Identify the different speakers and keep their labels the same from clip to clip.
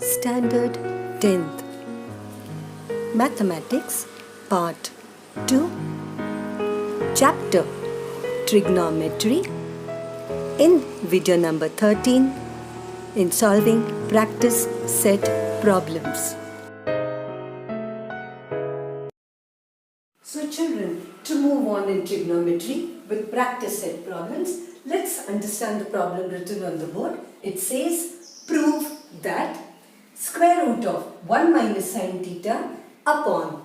Speaker 1: Standard 10th Mathematics Part 2 Chapter Trigonometry in video number 13 in solving practice set problems. So children, to move on in trigonometry with practice set problems, let's understand the problem written on the board. It says, prove that square root of 1 minus sin theta upon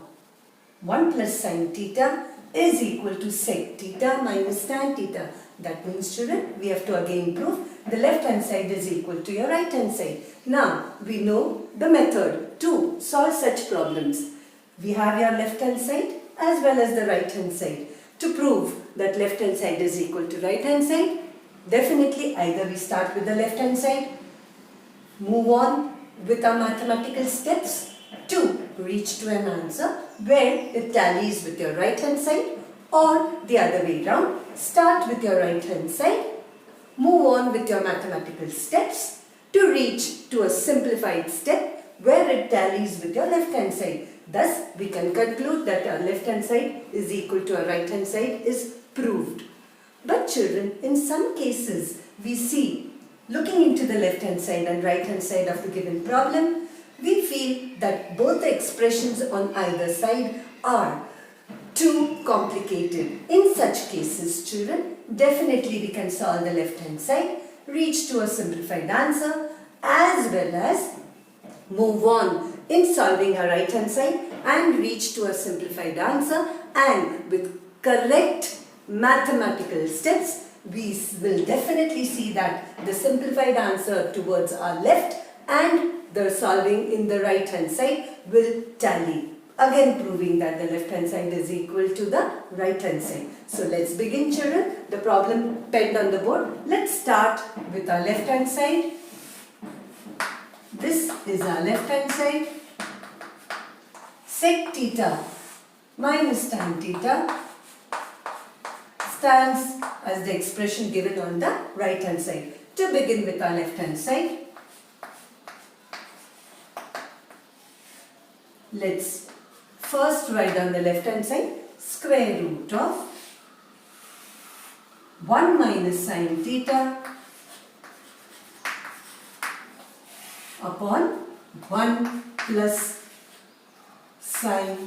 Speaker 1: 1 plus sin theta is equal to sec theta minus tan theta. That means, children, we have to again prove the left hand side is equal to your right hand side. Now, we know the method to solve such problems. We have your left hand side as well as the right hand side. To prove that left hand side is equal to right hand side, definitely either we start with the left hand side, move on with our mathematical steps to reach to an answer where it tallies with your right hand side, or the other way round, start with your right hand side, move on with your mathematical steps to reach to a simplified step where it tallies with your left hand side. Thus, we can conclude that our left hand side is equal to our right hand side is proved. But children, in some cases, we see, looking into the left hand side and right hand side of the given problem, we feel that both the expressions on either side are too complicated. In such cases, children, definitely we can solve the left hand side, reach to a simplified answer, as well as move on in solving our right hand side and reach to a simplified answer, and with correct mathematical steps, we will definitely see that the simplified answer towards our left and the solving in the right hand side will tally. Again proving that the left hand side is equal to the right hand side. So let's begin, children. The problem penned on the board. Let's start with our left hand side. This is our left hand side. Sec theta minus tan theta stands as the expression given on the right hand side. To begin with our left hand side, let's first write on the left hand side square root of 1 minus sin theta upon 1 plus sin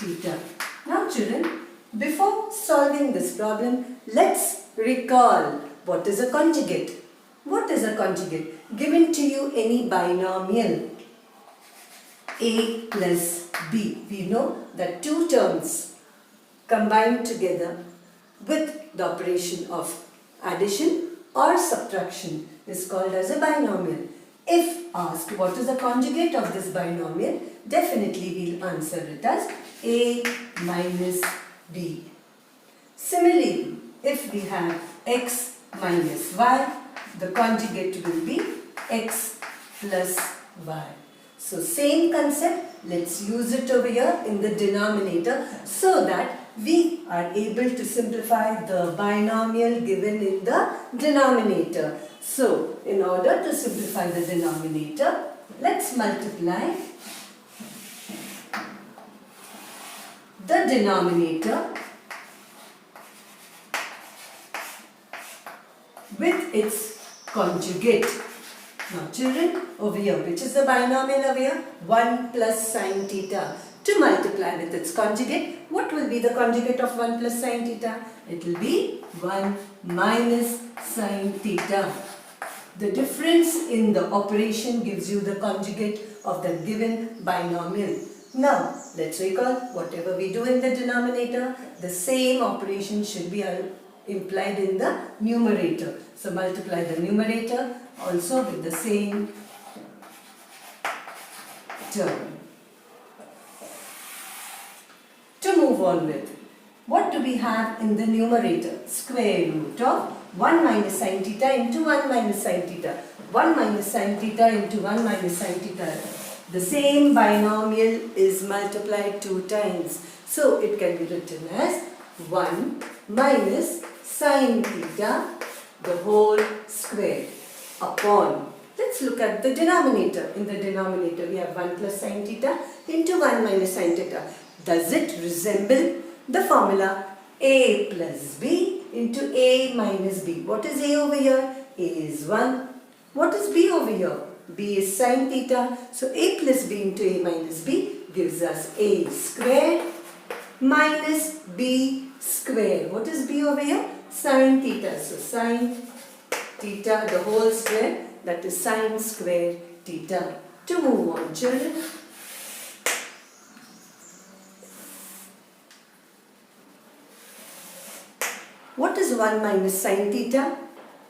Speaker 1: theta. Now children, before solving this problem, let's recall what is a conjugate. What is a conjugate? Given to you any binomial A plus B. We know that two terms combined together with the operation of addition or subtraction is called as a binomial. If asked what is the conjugate of this binomial, definitely we'll answer it as A minus B. Similarly, if we have x minus y, the conjugate will be x plus y. So same concept, let's use it over here in the denominator so that we are able to simplify the binomial given in the denominator. So in order to simplify the denominator, let's multiply the denominator with its conjugate. Now children, over here, which is the binomial over here? 1 plus sin theta. To multiply with its conjugate, what will be the conjugate of 1 plus sin theta? It will be 1 minus sin theta. The difference in the operation gives you the conjugate of the given binomial. Now, let's recall whatever we do in the denominator, the same operation should be implied in the numerator. So, multiply the numerator also with the same term. To move on with, what do we have in the numerator? Square root of 1 minus sin theta into 1 minus sin theta. 1 minus sin theta into 1 minus sin theta. The same binomial is multiplied 2 times. So it can be written as 1 minus sin theta the whole square upon Let's look at the denominator. In the denominator, we have 1 plus sine theta into 1 minus sine theta. Does it resemble the formula a plus b into a minus b? What is a over here? A is 1. What is b over here? B is sine theta. So a plus b into a minus b gives us a square minus b square. What is b over here? Sine theta. So sine theta, the whole square, that is sine square theta. To move on, children. What is 1 minus sine theta?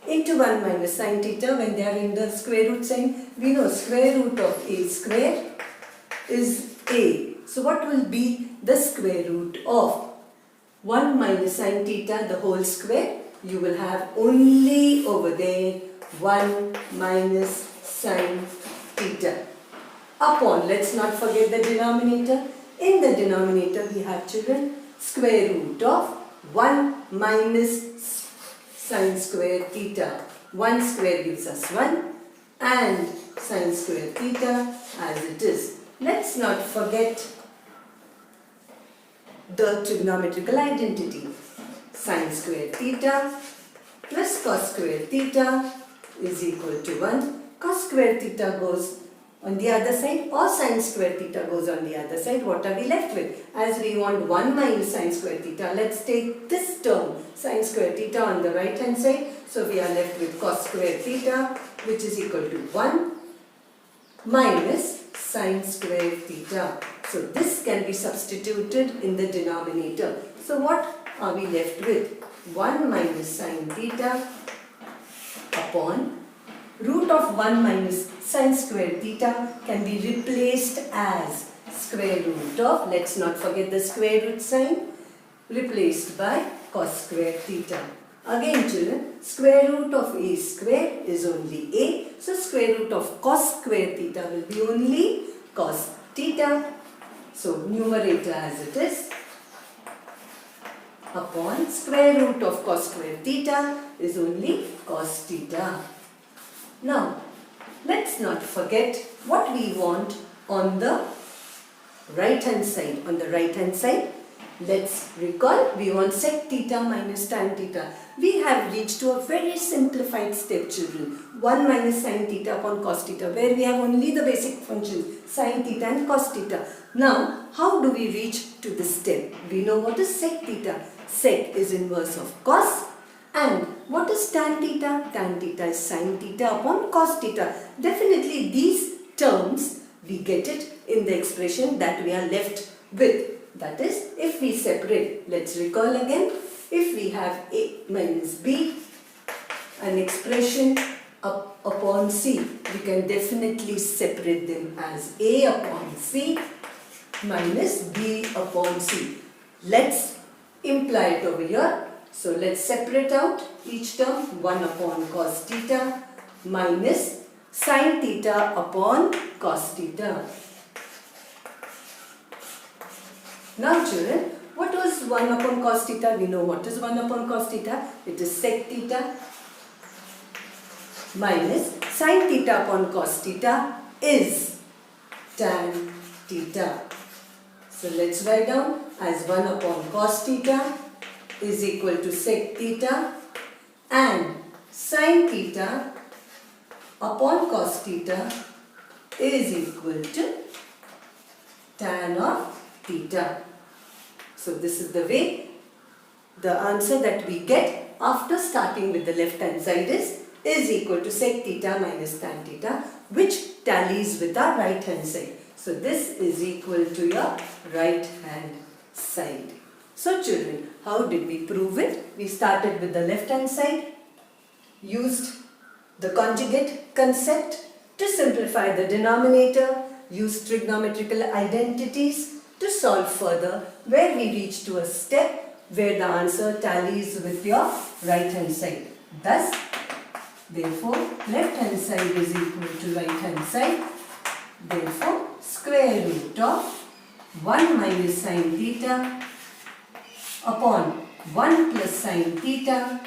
Speaker 1: Into 1 minus sine theta when they are in the square root sign. We know square root of a square is a. So what will be the square root of 1 minus sine theta, the whole square? You will have only over there 1 minus sine theta upon, let's not forget the denominator. In the denominator we have, children, square root of 1 minus sine square theta. 1 square gives us 1 and sine square theta as it is. Let's not forget the trigonometrical identity. Sine square theta plus cos square theta is equal to 1. Cos square theta goes on the other side or sine square theta goes on the other side. What are we left with? As we want 1 minus sine square theta, let's take this term, sine square theta, on the right hand side. So we are left with cos square theta, which is equal to 1 minus sine square theta. So this can be substituted in the denominator. So what are we left with? 1 minus sine theta upon root of 1 minus sine square theta can be replaced as square root of, let's not forget the square root sign, replaced by cos square theta. Again, children, square root of a square is only a. So square root of cos square theta will be only cos theta. So numerator as it is upon square root of cos square theta is only cos theta. Now, let's not forget what we want on the right hand side. On the right hand side, let's recall we want sec theta minus tan theta. We have reached to a very simplified step, children. 1 minus sine theta upon cos theta, where we have only the basic functions, sine theta and cos theta. Now, how do we reach to this step? We know what is sec theta. Sec is inverse of cos. And what is tan theta? Tan theta is sine theta upon cos theta. Definitely these terms, we get it in the expression that we are left with. That is, if we separate, let's recall again, if we have a minus b, an expression upon c, we can definitely separate them as a upon c minus b upon c. Let's imply it over here. So let's separate out each term. 1 upon cos theta minus sine theta upon cos theta. Now, children, what was 1 upon cos theta? We know what is 1 upon cos theta. It is sec theta minus sine theta upon cos theta is tan theta. So let's write down as 1 upon cos theta is equal to sec theta and sine theta upon cos theta is equal to tan of theta. So this is the way, the answer that we get after starting with the left hand side is equal to sec theta minus tan theta, which tallies with our right hand side. So this is equal to your right hand side. So children, how did we prove it? We started with the left hand side, used the conjugate concept to simplify the denominator, used trigonometrical identities to solve further, where we reach to a step where the answer tallies with your right hand side. Thus, therefore, left hand side is equal to right hand side. Therefore, square root of 1 minus sine theta upon 1 plus sine theta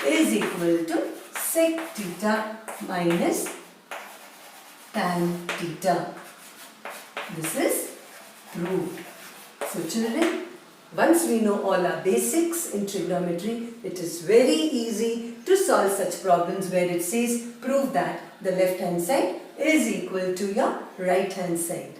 Speaker 1: is equal to sec theta minus tan theta. This is proved. So children, once we know all our basics in trigonometry, it is very easy to solve such problems where it says prove that the left hand side is equal to your right hand side.